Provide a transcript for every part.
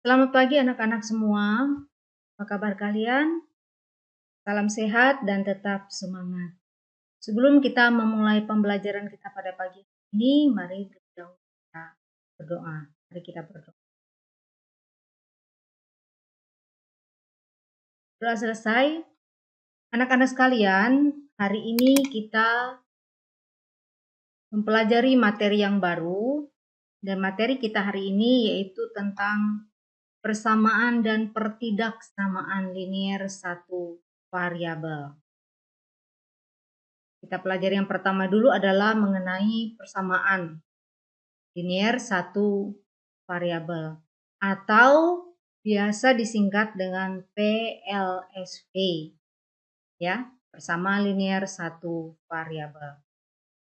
Selamat pagi anak-anak semua. Apa kabar kalian? Salam sehat dan tetap semangat. Sebelum kita memulai pembelajaran kita pada pagi ini, mari kita berdoa. Mari kita berdoa. Doa selesai. Anak-anak sekalian, hari ini kita mempelajari materi yang baru. Dan materi kita hari ini yaitu tentang persamaan dan pertidaksamaan linier satu variabel. Kita pelajari yang pertama dulu adalah mengenai persamaan linier satu variabel atau biasa disingkat dengan PLSV, ya, persamaan linier satu variabel.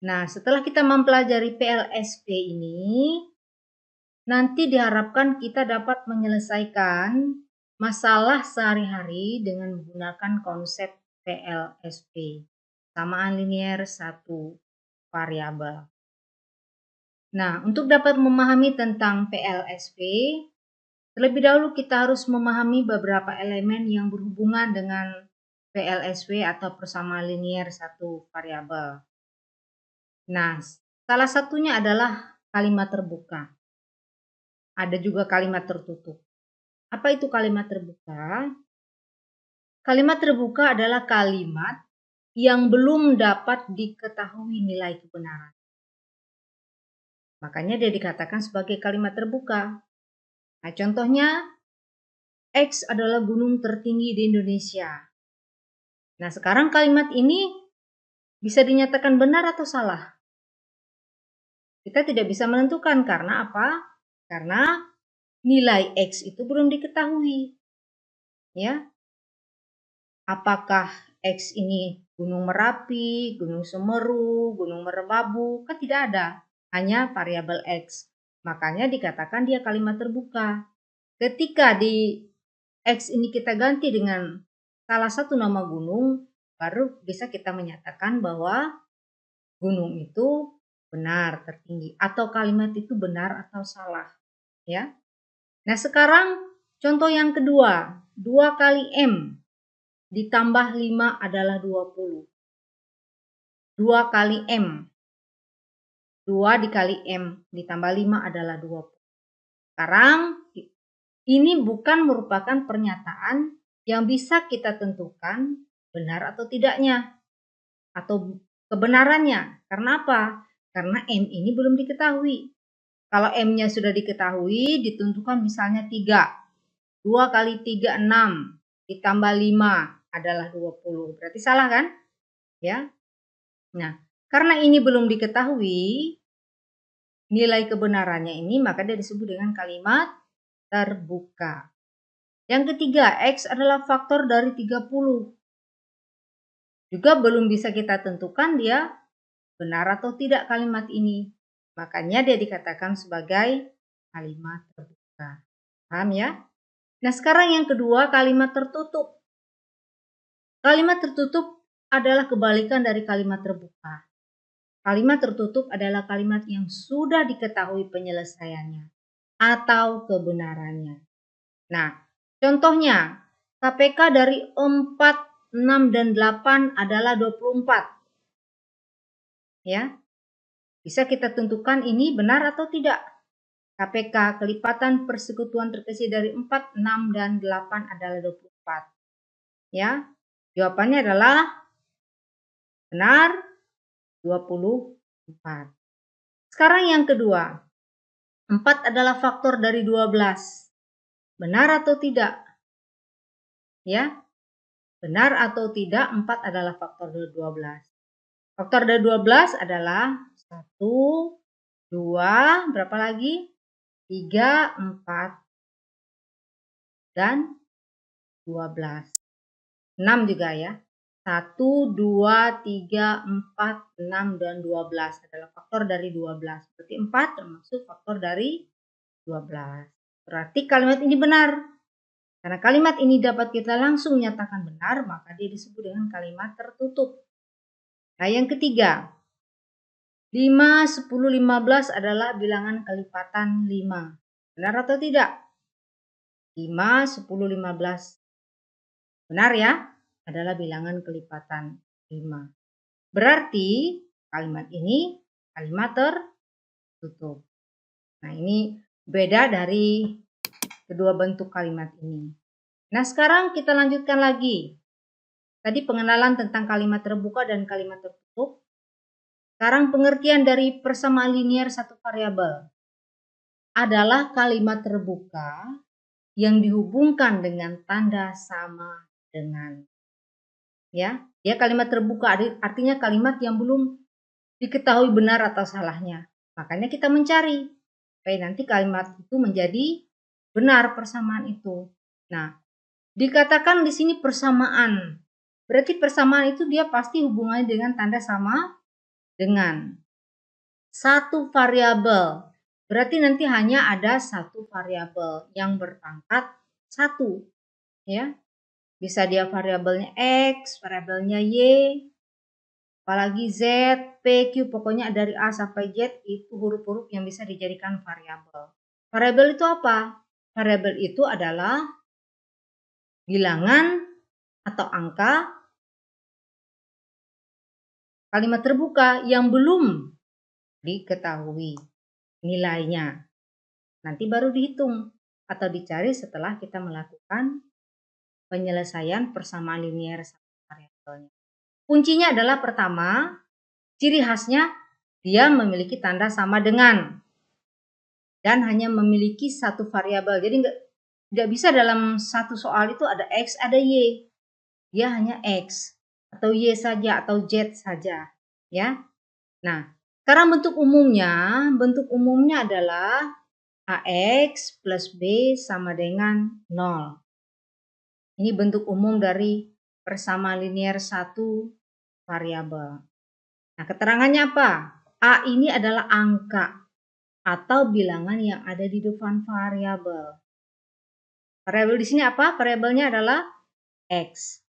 Nah, setelah kita mempelajari PLSV ini, nanti diharapkan kita dapat menyelesaikan masalah sehari-hari dengan menggunakan konsep PLSV, persamaan linier satu variabel. Nah, untuk dapat memahami tentang PLSV, terlebih dahulu kita harus memahami beberapa elemen yang berhubungan dengan PLSV atau persamaan linier satu variabel. Nah, salah satunya adalah kalimat terbuka. Ada juga kalimat tertutup. Apa itu kalimat terbuka? Kalimat terbuka adalah kalimat yang belum dapat diketahui nilai kebenaran. Makanya dia dikatakan sebagai kalimat terbuka. Nah, contohnya, X adalah gunung tertinggi di Indonesia. Nah, sekarang kalimat ini bisa dinyatakan benar atau salah? Kita tidak bisa menentukan karena apa? Karena nilai X itu belum diketahui. Ya. Apakah X ini Gunung Merapi, Gunung Semeru, Gunung Merbabu? Kan tidak ada. Hanya variabel X. Makanya dikatakan dia kalimat terbuka. Ketika di X ini kita ganti dengan salah satu nama gunung, baru bisa kita menyatakan bahwa gunung itu benar tertinggi atau kalimat itu benar atau salah, ya. Nah, sekarang contoh yang kedua, 2 kali M ditambah 5 adalah 20. 2 kali M. 2 dikali M ditambah 5 adalah 20. Sekarang ini bukan merupakan pernyataan yang bisa kita tentukan benar atau tidaknya, atau kebenarannya. Karena apa? Karena M ini belum diketahui. Kalau M-nya sudah diketahui, ditentukan misalnya 3. 2 kali 3, 6. Ditambah 5 adalah 20. Berarti salah kan? Ya. Nah, karena ini belum diketahui nilai kebenarannya ini, maka dia disebut dengan kalimat terbuka. Yang ketiga, X adalah faktor dari 30. Juga belum bisa kita tentukan dia benar atau tidak kalimat ini. Makanya dia dikatakan sebagai kalimat terbuka. Paham ya? Nah, sekarang yang kedua, kalimat tertutup. Kalimat tertutup adalah kebalikan dari kalimat terbuka. Kalimat tertutup adalah kalimat yang sudah diketahui penyelesaiannya atau kebenarannya. Nah, contohnya, KPK dari 4, 6, dan 8 adalah 24. Ya, bisa kita tentukan ini benar atau tidak. KPK kelipatan persekutuan terkecil dari 4, 6, dan 8 adalah 24. Ya, jawabannya adalah benar 24. Sekarang yang kedua, 4 adalah faktor dari 12. Benar atau tidak? Ya, benar atau tidak 4 adalah faktor dari 12. Faktor dari 12 adalah 1, 2, berapa lagi? 3, 4, dan 12. 6 juga ya. 1, 2, 3, 4, 6, dan 12 adalah faktor dari 12. Berarti 4 termasuk faktor dari 12. Berarti kalimat ini benar. Karena kalimat ini dapat kita langsung nyatakan benar, maka dia disebut dengan kalimat tertutup. Nah, yang ketiga, 5, 10, 15 adalah bilangan kelipatan 5. Benar atau tidak? 5, 10, 15. Benar ya? Adalah bilangan kelipatan 5. Berarti kalimat ini kalimat tertutup. Nah, ini beda dari kedua bentuk kalimat ini. Nah, sekarang kita lanjutkan lagi. Tadi pengenalan tentang kalimat terbuka dan kalimat tertutup. Sekarang pengertian dari persamaan linear satu variabel adalah kalimat terbuka yang dihubungkan dengan tanda sama dengan. Ya, kalimat terbuka artinya kalimat yang belum diketahui benar atau salahnya. Makanya kita mencari supaya nanti kalimat itu menjadi benar persamaan itu. Nah, dikatakan di sini persamaan. Berarti persamaan itu dia pasti hubungannya dengan tanda sama dengan satu variabel. Berarti nanti hanya ada satu variabel yang berpangkat 1. Ya. Bisa dia variabelnya X, variabelnya Y, apalagi Z, P, Q, pokoknya dari A sampai Z itu huruf-huruf yang bisa dijadikan variabel. Variabel itu apa? Variabel itu adalah bilangan atau angka kalimat terbuka yang belum diketahui nilainya. Nanti baru dihitung atau dicari setelah kita melakukan penyelesaian persamaan linear satu variabelnya. Kuncinya adalah pertama, ciri khasnya dia memiliki tanda sama dengan dan hanya memiliki satu variabel. Jadi tidak bisa dalam satu soal itu ada X, ada Y. Dia hanya X atau Y saja atau Z saja, ya. Nah, sekarang bentuk umumnya adalah AX plus B sama dengan 0. Ini bentuk umum dari persamaan linear satu variabel. Nah, keterangannya apa? A ini adalah angka atau bilangan yang ada di depan variabel. Variabel di sini apa? Variabelnya adalah X.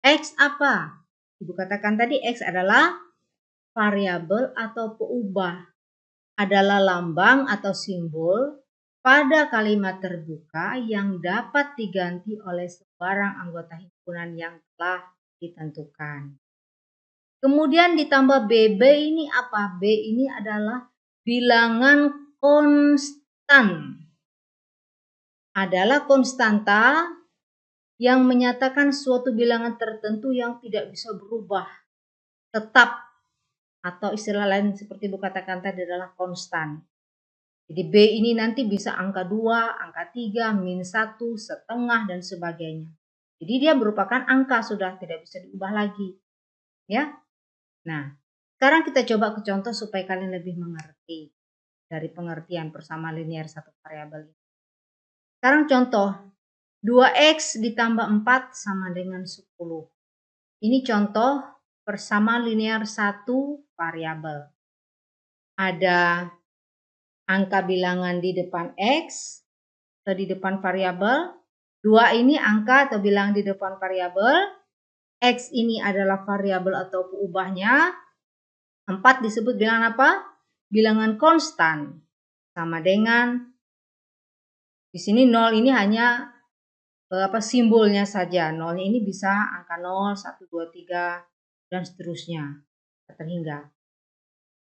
X apa? Ibu katakan tadi X adalah variabel atau peubah. Adalah lambang atau simbol pada kalimat terbuka yang dapat diganti oleh sebarang anggota himpunan yang telah ditentukan. Kemudian ditambah BB ini apa? B ini adalah bilangan konstan. Adalah konstanta yang menyatakan suatu bilangan tertentu yang tidak bisa berubah, tetap, atau istilah lain seperti Ibu katakan tadi adalah konstan. Jadi B ini nanti bisa angka 2, angka 3, min 1, setengah, dan sebagainya. Jadi dia merupakan angka, sudah tidak bisa diubah lagi. Ya. Nah, sekarang kita coba ke contoh supaya kalian lebih mengerti dari pengertian persamaan linear satu variabel ini. Sekarang contoh, 2X ditambah 4 sama dengan 10. Ini contoh persamaan linear satu variabel. Ada angka bilangan di depan X atau di depan variabel. 2 ini angka atau bilangan di depan variabel. X ini adalah variabel atau peubahnya. 4 disebut bilangan apa? Bilangan konstan. Sama dengan di sini 0 ini hanya simbolnya saja. 0 ini bisa angka 0, 1, 2, 3 dan seterusnya terhingga.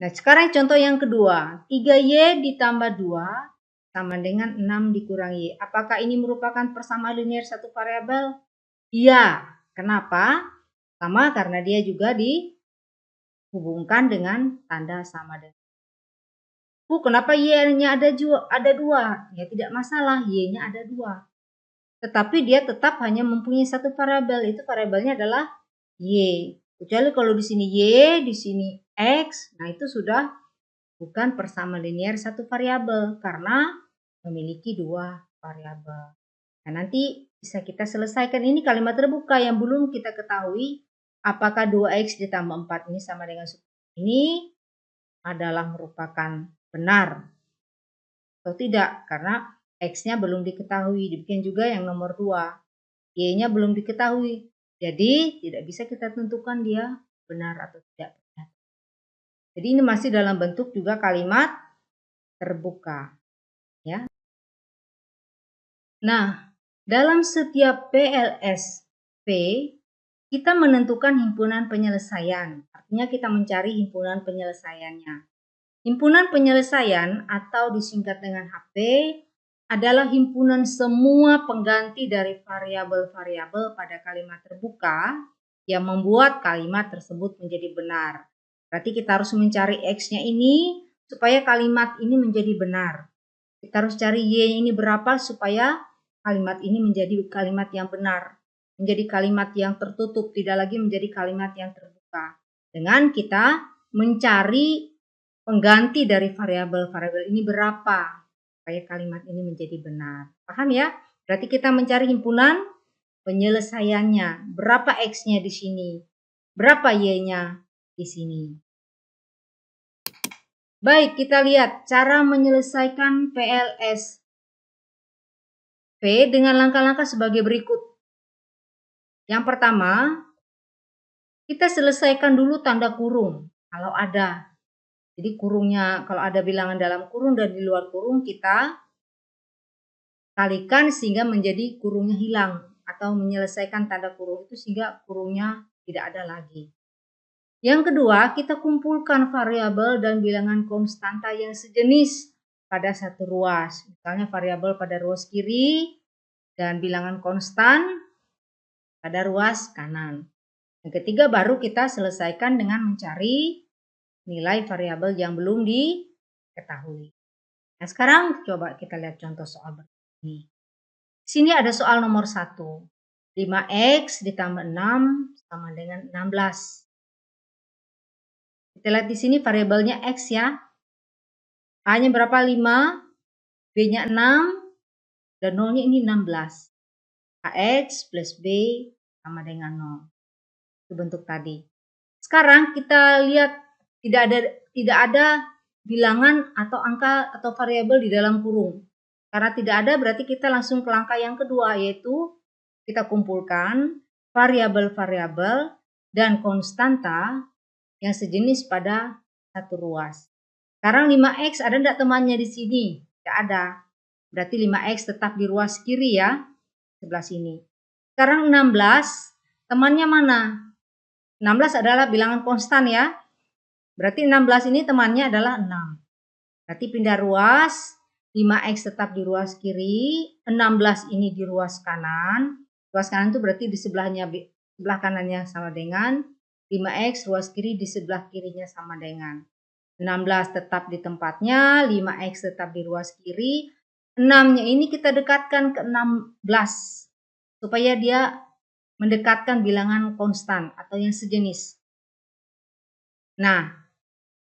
Nah, sekarang contoh yang kedua. 3Y ditambah 2 sama dengan 6 dikurangi Y. Apakah ini merupakan persamaan linear satu variabel? Iya. Kenapa? Sama karena dia juga dihubungkan dengan tanda sama dengan. Kenapa Y-nya ada 2? Ya tidak masalah, Y-nya ada 2. Tetapi dia tetap hanya mempunyai satu variabel, itu variabelnya adalah Y. Kecuali kalau di sini Y, di sini X, nah itu sudah bukan persamaan linear satu variabel karena memiliki 2 variabel. Nah, nanti bisa kita selesaikan ini kalimat terbuka yang belum kita ketahui apakah 2X ditambah 4 ini sama dengan 10. Ini adalah merupakan benar atau tidak karena X-nya belum diketahui. Demikian juga yang nomor 2. Y-nya belum diketahui. Jadi tidak bisa kita tentukan dia benar atau tidak benar. Jadi ini masih dalam bentuk juga kalimat terbuka. Ya. Nah, dalam setiap PLSP, kita menentukan himpunan penyelesaian. Artinya kita mencari himpunan penyelesaiannya. Himpunan penyelesaian atau disingkat dengan HP adalah himpunan semua pengganti dari variabel-variabel pada kalimat terbuka yang membuat kalimat tersebut menjadi benar. Berarti kita harus mencari X-nya ini supaya kalimat ini menjadi benar. Kita harus cari Y ini berapa supaya kalimat ini menjadi kalimat yang benar. Menjadi kalimat yang tertutup, tidak lagi menjadi kalimat yang terbuka. Dengan kita mencari pengganti dari variabel-variabel ini berapa supaya kalimat ini menjadi benar. Paham ya? Berarti kita mencari himpunan penyelesaiannya. Berapa X-nya di sini? Berapa Y-nya di sini? Baik, kita lihat cara menyelesaikan PLSP dengan langkah-langkah sebagai berikut. Yang pertama, kita selesaikan dulu tanda kurung kalau ada. Jadi kurungnya, kalau ada bilangan dalam kurung dan di luar kurung, kita kalikan sehingga menjadi kurungnya hilang atau menyelesaikan tanda kurung itu sehingga kurungnya tidak ada lagi. Yang kedua, kita kumpulkan variabel dan bilangan konstanta yang sejenis pada satu ruas. Misalnya variabel pada ruas kiri dan bilangan konstan pada ruas kanan. Yang ketiga, baru kita selesaikan dengan mencari nilai variabel yang belum diketahui. Nah, sekarang coba kita lihat contoh soal berikut ini. Di sini ada soal nomor 1. 5X ditambah 6 sama dengan 16. Kita lihat di sini variabelnya X ya. A-nya berapa? 5, B-nya 6, dan 0-nya ini 16. AX plus B sama dengan 0. Itu bentuk tadi. Sekarang kita lihat tidak ada bilangan atau angka atau variabel di dalam kurung. Karena tidak ada, berarti kita langsung ke langkah yang kedua, yaitu kita kumpulkan variabel-variabel dan konstanta yang sejenis pada satu ruas. Sekarang 5X ada enggak temannya di sini? Tidak ada. Berarti 5X tetap di ruas kiri ya, sebelah sini. Sekarang 16, temannya mana? 16 adalah bilangan konstan ya. Berarti 16 ini temannya adalah 6. Berarti pindah ruas, 5X tetap di ruas kiri, 16 ini di ruas kanan. Ruas kanan itu berarti di sebelah kanannya sama dengan 5X, ruas kiri di sebelah kirinya sama dengan 16 tetap di tempatnya, 5X tetap di ruas kiri. 6-nya ini kita dekatkan ke 16 supaya dia mendekatkan bilangan konstan atau yang sejenis. Nah,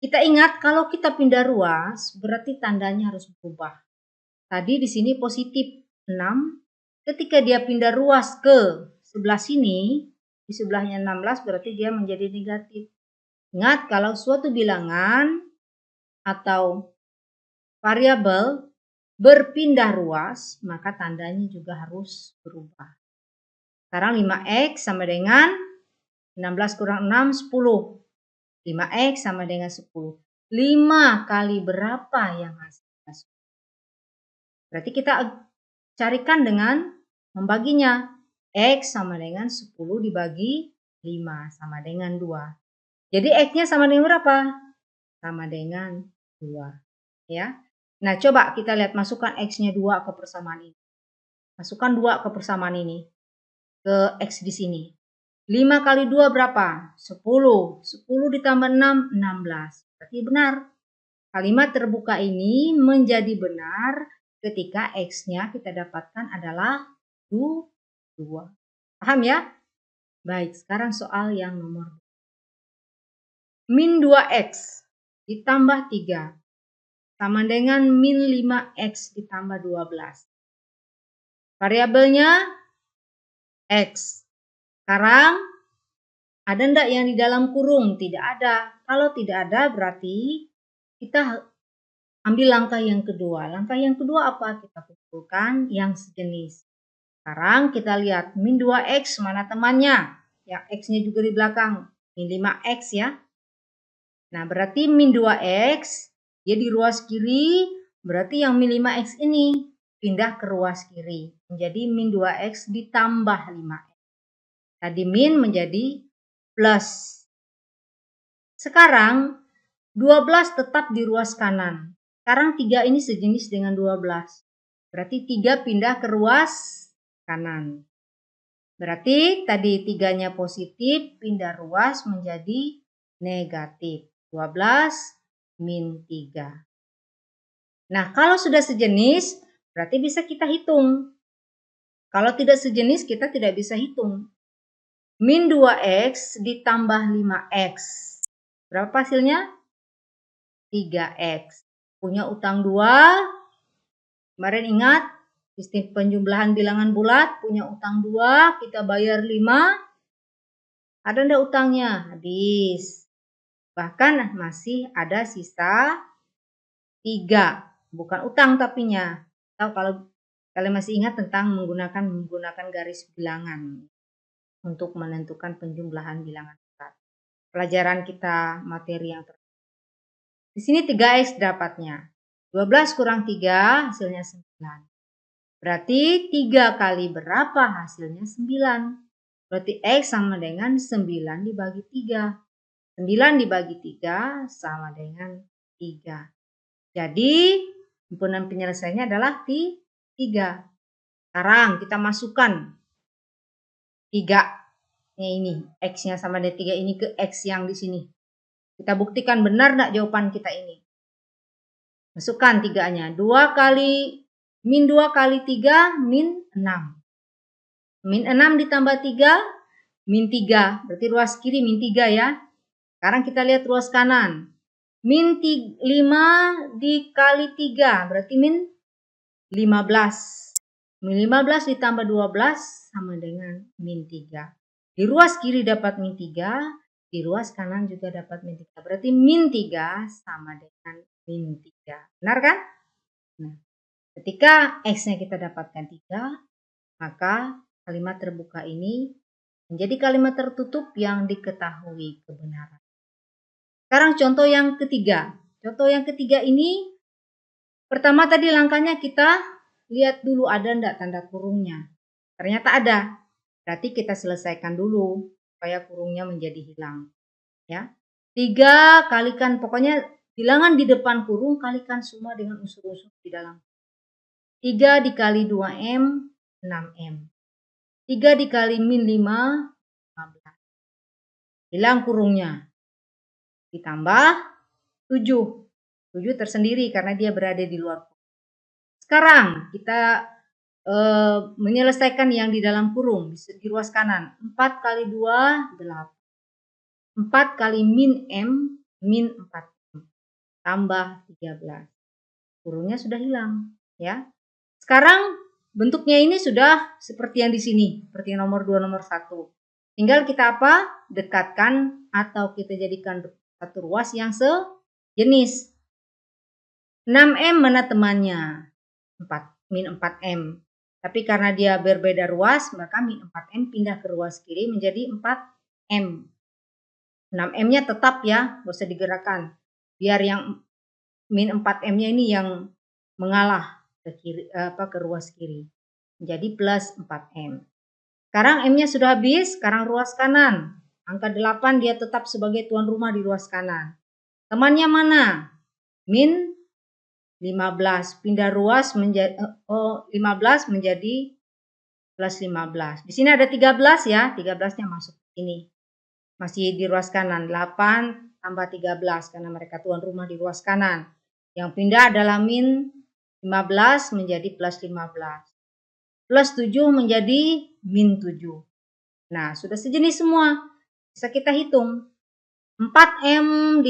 kita ingat kalau kita pindah ruas berarti tandanya harus berubah. Tadi di sini positif 6, ketika dia pindah ruas ke sebelah sini, di sebelahnya 16 berarti dia menjadi negatif. Ingat kalau suatu bilangan atau variabel berpindah ruas, maka tandanya juga harus berubah. Sekarang 5X sama dengan 16 kurang 6, 10. 5X sama dengan 10. 5 kali berapa yang hasilnya? Berarti kita carikan dengan membaginya. X sama dengan 10 dibagi 5 sama dengan 2. Jadi X-nya sama dengan berapa? Sama dengan 2. Ya. Nah, coba kita lihat masukkan X-nya 2 ke persamaan ini. Masukkan 2 ke persamaan ini. Ke X di sini. 5 kali 2 berapa? 10. 10 ditambah 6, 16. Berarti benar. Kalimat terbuka ini menjadi benar ketika X-nya kita dapatkan adalah 2. Paham ya? Baik, sekarang soal yang nomor 2. Min 2X ditambah 3 sama dengan min 5X ditambah 12. Variabelnya X. Sekarang ada enggak yang di dalam kurung? Tidak ada. Kalau tidak ada berarti kita ambil langkah yang kedua. Langkah yang kedua apa? Kita kumpulkan yang sejenis. Sekarang kita lihat min 2X mana temannya? Yang X-nya juga di belakang. Min 5X ya. Nah berarti min 2X dia di ruas kiri. Berarti yang min 5X ini pindah ke ruas kiri. Menjadi min 2x ditambah 5x. Tadi min menjadi plus. Sekarang 12 tetap di ruas kanan. Sekarang 3 ini sejenis dengan 12. Berarti 3 pindah ke ruas kanan. Berarti tadi 3-nya positif, pindah ruas menjadi negatif. 12 min 3. Nah, kalau sudah sejenis, berarti bisa kita hitung. Kalau tidak sejenis, kita tidak bisa hitung. Min 2x ditambah 5x. Berapa hasilnya? 3x. Punya utang 2. Kemarin ingat, sistem penjumlahan bilangan bulat, punya utang 2, kita bayar 5. Ada enggak utangnya? Habis. Bahkan masih ada sisa 3. Bukan utang tapinya. Atau kalau kalian masih ingat tentang menggunakan garis bilangan untuk menentukan penjumlahan bilangan bulat. Pelajaran kita materi yang di sini 3x dapatnya. 12 kurang 3 hasilnya 9. Berarti 3 kali berapa hasilnya 9. Berarti x sama dengan 9 dibagi 3. 9 dibagi 3 sama dengan 3. Jadi himpunan penyelesaiannya adalah 3. Sekarang kita masukkan 3 ini, x-nya sama dengan 3 ini ke x yang di sini. Kita buktikan benar enggak jawaban kita ini. Masukkan 3-nya. 2 kali min 2 kali 3 min 6. Min 6 ditambah 3 min 3. Berarti ruas kiri min 3 ya. Sekarang kita lihat ruas kanan. Min 5 dikali 3 berarti min 15. Min 15 ditambah 12 sama dengan min 3. Di ruas kiri dapat min 3. Di ruas kanan juga dapat min 3. Berarti min 3 sama dengan min 3. Benar kan? Nah, ketika x-nya kita dapatkan 3, maka kalimat terbuka ini menjadi kalimat tertutup yang diketahui kebenaran. Sekarang contoh yang ketiga. Contoh yang ketiga ini, pertama tadi langkahnya kita lihat dulu ada enggak tanda kurungnya. Ternyata ada. Berarti kita selesaikan dulu supaya kurungnya menjadi hilang. Ya. 3 kalikan, pokoknya bilangan di depan kurung kalikan semua dengan unsur-unsur di dalam. 3 dikali 2M, 6M. 3 dikali min 5, 15. Hilang kurungnya. Ditambah 7. 7 tersendiri karena dia berada di luar kurung. Sekarang kita menyelesaikan yang di dalam kurung di ruas kanan. 4 kali 2, 8. 4 kali min M, min 4M. Tambah 13. Kurungnya sudah hilang. Ya. Sekarang bentuknya ini sudah seperti yang di sini. Seperti nomor 2, nomor 1. Tinggal kita apa? Dekatkan atau kita jadikan satu ruas yang sejenis. 6M mana temannya? 4, min 4M. Tapi karena dia berbeda ruas, maka min 4M pindah ke ruas kiri menjadi 4M. 6M-nya tetap ya, gak usah digerakkan. Biar yang min 4M-nya ini yang mengalah ke kiri, ke ruas kiri. Menjadi plus 4M. Sekarang M-nya sudah habis, sekarang ruas kanan. Angka 8 dia tetap sebagai tuan rumah di ruas kanan. Temannya mana? Min 15. Pindah ruas menjadi 15 menjadi plus 15. Di sini ada 13 ya, 13-nya masuk ini. Masih di ruas kanan, 8 tambah 13 karena mereka tuan rumah di ruas kanan. Yang pindah adalah min 15 menjadi plus 15. Plus 7 menjadi min 7. Nah, sudah sejenis semua. Bisa kita hitung. 6M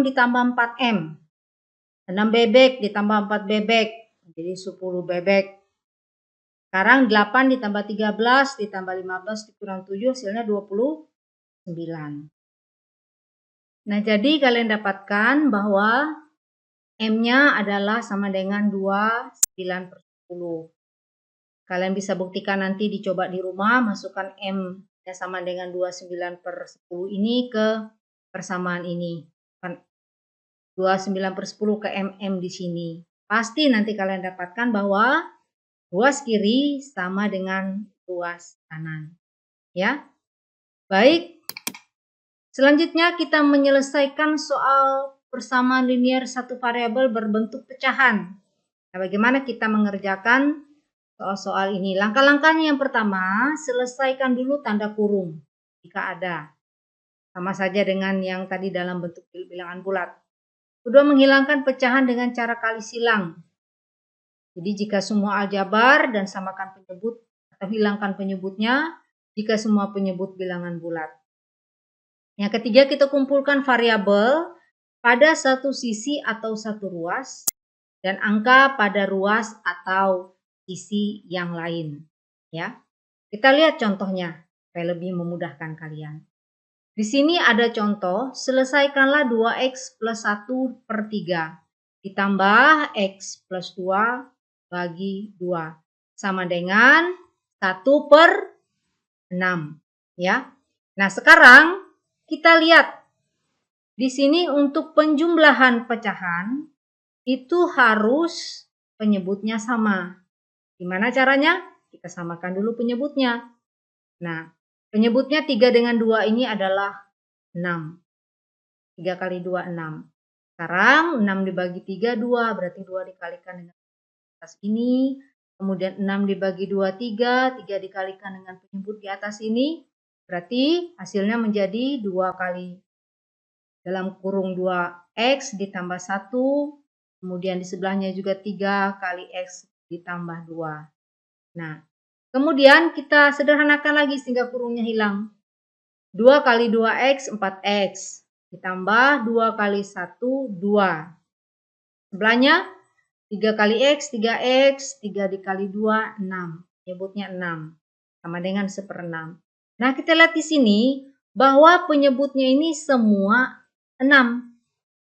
ditambah 4M. 6 bebek ditambah 4 bebek. Jadi 10 bebek. Sekarang 8 ditambah 13 ditambah 15 dikurang 7 hasilnya 29. Nah, jadi kalian dapatkan bahwa M-nya adalah sama dengan 29/10. Kalian bisa buktikan nanti dicoba di rumah, masukkan M yang sama dengan 29/10 ini ke persamaan ini. 29/10 ke MM di sini. Pasti nanti kalian dapatkan bahwa ruas kiri sama dengan ruas kanan. Ya. Baik. Selanjutnya kita menyelesaikan soal persamaan linear satu variabel berbentuk pecahan. Nah, bagaimana kita mengerjakan soal-soal ini? Langkah-langkahnya yang pertama, selesaikan dulu tanda kurung jika ada. Sama saja dengan yang tadi dalam bentuk bilangan bulat. Kedua, menghilangkan pecahan dengan cara kali silang. Jadi jika semua aljabar dan samakan penyebut atau hilangkan penyebutnya jika semua penyebut bilangan bulat. Yang ketiga, kita kumpulkan variabel pada satu sisi atau satu ruas dan angka pada ruas atau sisi yang lain. Ya, kita lihat contohnya supaya lebih memudahkan kalian. Di sini ada contoh, selesaikanlah 2x plus 1 per 3 ditambah x plus 2 bagi 2 sama dengan 1 per 6. Ya. Nah, sekarang kita lihat di sini untuk penjumlahan pecahan itu harus penyebutnya sama. Gimana caranya? Kita samakan dulu penyebutnya. Nah, penyebutnya 3 dengan 2 ini adalah 6. 3 kali 2, 6. Sekarang 6 dibagi 3, 2. Berarti 2 dikalikan dengan atas ini. Kemudian 6 dibagi 2, 3. 3 dikalikan dengan penyebut di atas ini. Berarti hasilnya menjadi 2 kali dalam kurung 2x ditambah 1. Kemudian di sebelahnya juga 3 kali x ditambah 2. Nah, kemudian kita sederhanakan lagi sehingga kurungnya hilang. 2 kali 2x, 4x. Ditambah 2 kali 1, 2. Sebelahnya 3 kali x, 3x. 3 dikali 2, 6. Penyebutnya 6. Sama dengan 1/6. Nah, kita lihat di sini bahwa penyebutnya ini semua 6.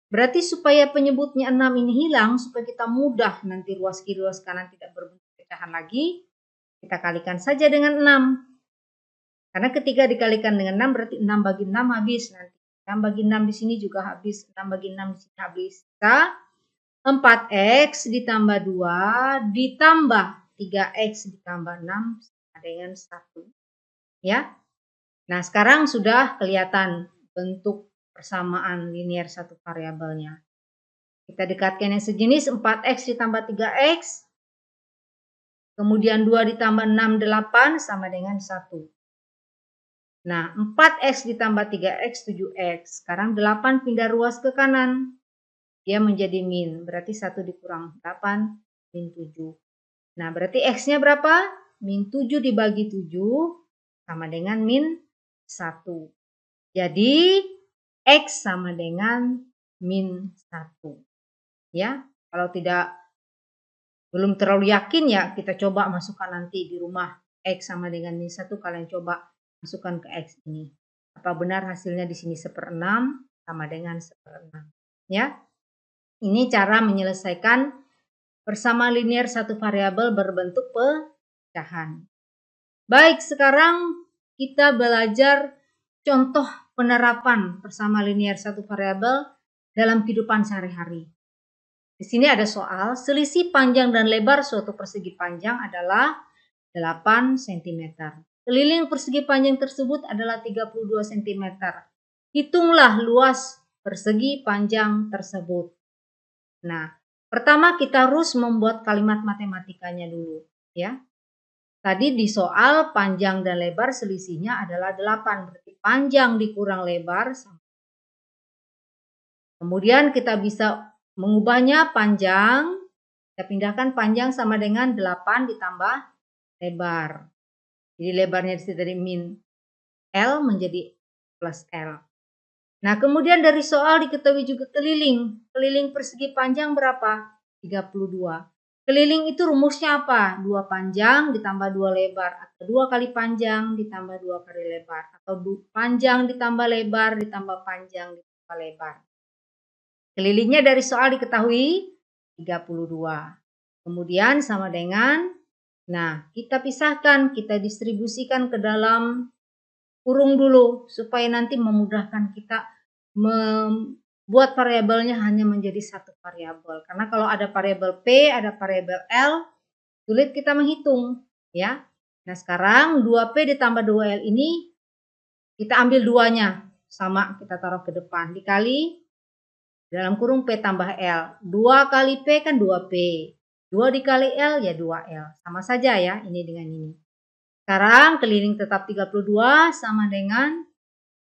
Berarti supaya penyebutnya 6 ini hilang, supaya kita mudah nanti ruas kiri, ruas kanan tidak berbentuk pecahan lagi, kita kalikan saja dengan 6. Karena ketika dikalikan dengan 6 berarti 6 bagi 6 habis nanti. 6 bagi 6 di sini juga habis. 6 bagi 6 di sini habis. Kita 4x ditambah 2 ditambah 3x ditambah 6 sama dengan 1. Ya. Nah, sekarang sudah kelihatan bentuk persamaan linear satu variabelnya. Kita dekatkan yang sejenis 4x ditambah 3x. Kemudian 2 ditambah 6, 8 sama dengan 1. Nah, 4x ditambah 3x, 7x. Sekarang 8 pindah ruas ke kanan. Dia menjadi min. Berarti 1 dikurang 8, min 7. Nah, berarti x-nya berapa? Min 7 dibagi 7 sama dengan min 1. Jadi, x sama dengan min 1. Ya, kalau belum terlalu yakin ya kita coba masukkan nanti di rumah x sama dengan min 1, kalian coba masukkan ke x ini. Apa benar hasilnya di sini 1/6 sama dengan 1/6. Ya. Ini cara menyelesaikan persamaan linear satu variabel berbentuk pecahan. Baik, sekarang kita belajar contoh penerapan persamaan linear satu variabel dalam kehidupan sehari-hari. Di sini ada soal, selisih panjang dan lebar suatu persegi panjang adalah 8 cm. Keliling persegi panjang tersebut adalah 32 cm. Hitunglah luas persegi panjang tersebut. Nah, pertama kita harus membuat kalimat matematikanya dulu, ya. Tadi di soal panjang dan lebar selisihnya adalah 8, berarti panjang dikurang lebar. Kemudian kita bisa mengubahnya panjang, kita pindahkan panjang sama dengan 8 ditambah lebar. Jadi lebarnya dari min L menjadi plus L. Nah, kemudian dari soal diketahui juga keliling. Keliling persegi panjang berapa? 32. Keliling itu rumusnya apa? 2 panjang ditambah 2 lebar. Atau 2 kali panjang ditambah 2 kali lebar. Atau panjang ditambah lebar ditambah panjang ditambah lebar. Kelilingnya dari soal diketahui 32. Kemudian sama dengan, nah kita pisahkan, kita distribusikan ke dalam kurung dulu supaya nanti memudahkan kita buat variabelnya hanya menjadi satu variabel. Karena kalau ada variabel P, ada variabel L, sulit kita menghitung, ya. Nah, sekarang 2P ditambah 2L ini kita ambil duanya, sama kita taruh ke depan, dikali dalam kurung P tambah L. 2 kali P kan 2P. 2 dikali L ya 2L. Sama saja ya, ini dengan ini. Sekarang keliling tetap 32 sama dengan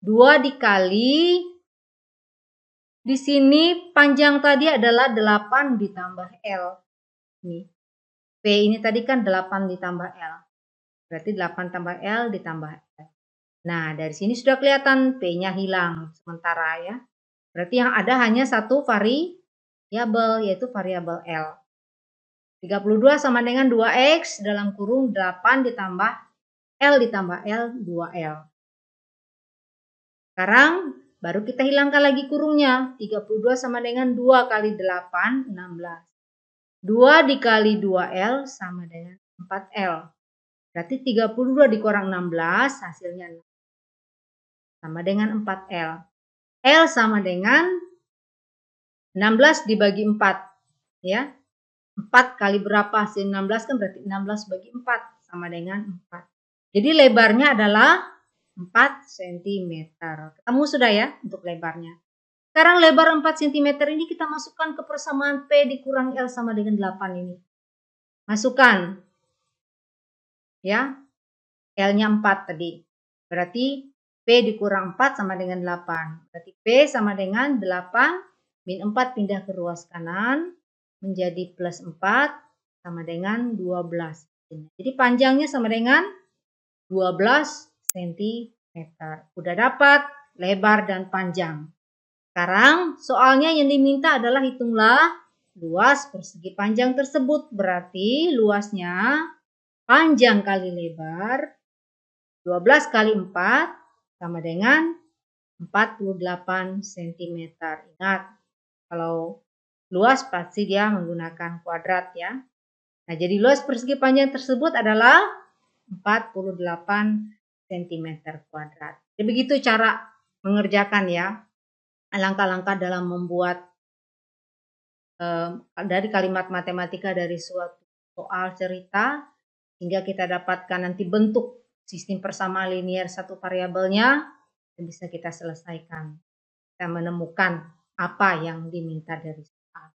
2 dikali, di sini panjang tadi adalah 8 ditambah L. Nih. P ini tadi kan 8 ditambah L. Berarti 8 tambah L ditambah L. Nah, dari sini sudah kelihatan P-nya hilang sementara ya. Berarti yang ada hanya satu variabel, yaitu variabel L. 32 sama dengan 2X dalam kurung 8 ditambah L ditambah L, 2L. Sekarang baru kita hilangkan lagi kurungnya. 32 sama dengan 2 kali 8, 16. 2 dikali 2L sama dengan 4L. Berarti 32 dikurang 16 hasilnya sama dengan 4L. L sama dengan 16 dibagi 4. Ya. 4 kali berapa hasil 16 kan berarti 16 bagi 4 sama dengan 4. Jadi lebarnya adalah 4 cm. Ketemu sudah ya untuk lebarnya. Sekarang lebar 4 cm ini kita masukkan ke persamaan P dikurang L sama dengan 8 ini. Masukkan. Ya. L-nya 4 tadi. Berarti P dikurang 4 sama dengan 8. Berarti P sama dengan 8 min 4 pindah ke ruas kanan menjadi plus 4 sama dengan 12. Jadi panjangnya sama dengan 12 cm. Udah dapat lebar dan panjang. Sekarang soalnya yang diminta adalah hitunglah luas persegi panjang tersebut. Berarti luasnya panjang kali lebar 12 kali 4 sama dengan 48 cm. Ingat, kalau luas pasti dia menggunakan kuadrat ya. Nah, jadi luas persegi panjang tersebut adalah 48 cm kuadrat. Jadi begitu cara mengerjakan ya. Langkah-langkah dalam membuat dari kalimat matematika dari suatu soal cerita hingga kita dapatkan nanti bentuk sistem persamaan linear satu variabelnya dan bisa kita selesaikan. Kita menemukan apa yang diminta dari soal.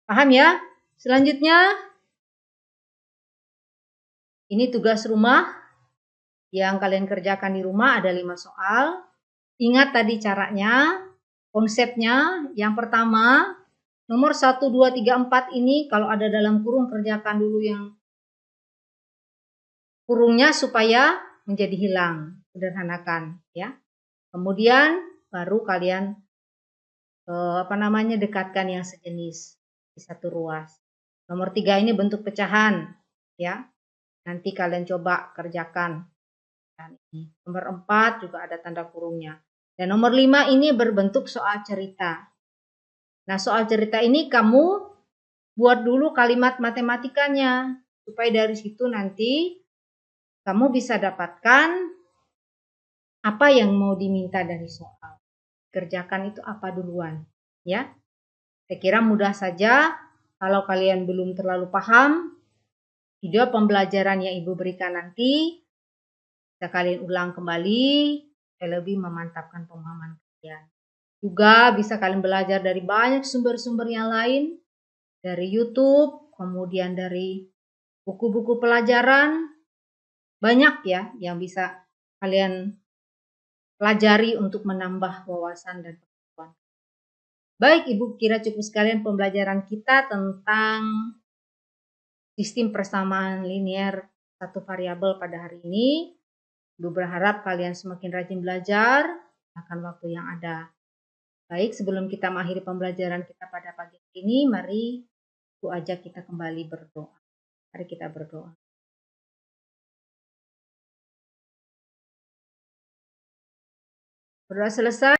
Paham ya? Selanjutnya ini tugas rumah yang kalian kerjakan di rumah, ada 5 soal. Ingat tadi caranya, konsepnya. Yang pertama, nomor 1, 2, 3, 4 ini kalau ada dalam kurung kerjakan dulu yang kurungnya supaya menjadi hilang. Sederhanakan ya. Kemudian baru kalian dekatkan yang sejenis di satu ruas. Nomor 3 ini bentuk pecahan ya. Nanti kalian coba kerjakan. Nomor 4 juga ada tanda kurungnya. Dan nomor 5 ini berbentuk soal cerita. Nah, soal cerita ini kamu buat dulu kalimat matematikanya. Supaya dari situ nanti kamu bisa dapatkan apa yang mau diminta dari soal. Kerjakan itu apa duluan. Ya. Saya kira mudah saja. Kalau kalian belum terlalu paham, video pembelajaran yang Ibu berikan nanti bisa kalian ulang kembali, lebih memantapkan pemahaman kalian. Juga bisa kalian belajar dari banyak sumber-sumber yang lain, dari YouTube, kemudian dari buku-buku pelajaran, banyak ya yang bisa kalian pelajari untuk menambah wawasan dan pengetahuan. Baik, Ibu kira cukup sekalian pembelajaran kita tentang sistem persamaan linear satu variabel pada hari ini. Ibu berharap kalian semakin rajin belajar akan waktu yang ada. Baik, sebelum kita mengakhiri pembelajaran kita pada pagi ini, mari Ibu ajak kita kembali berdoa. Mari kita berdoa. Berdoa selesai.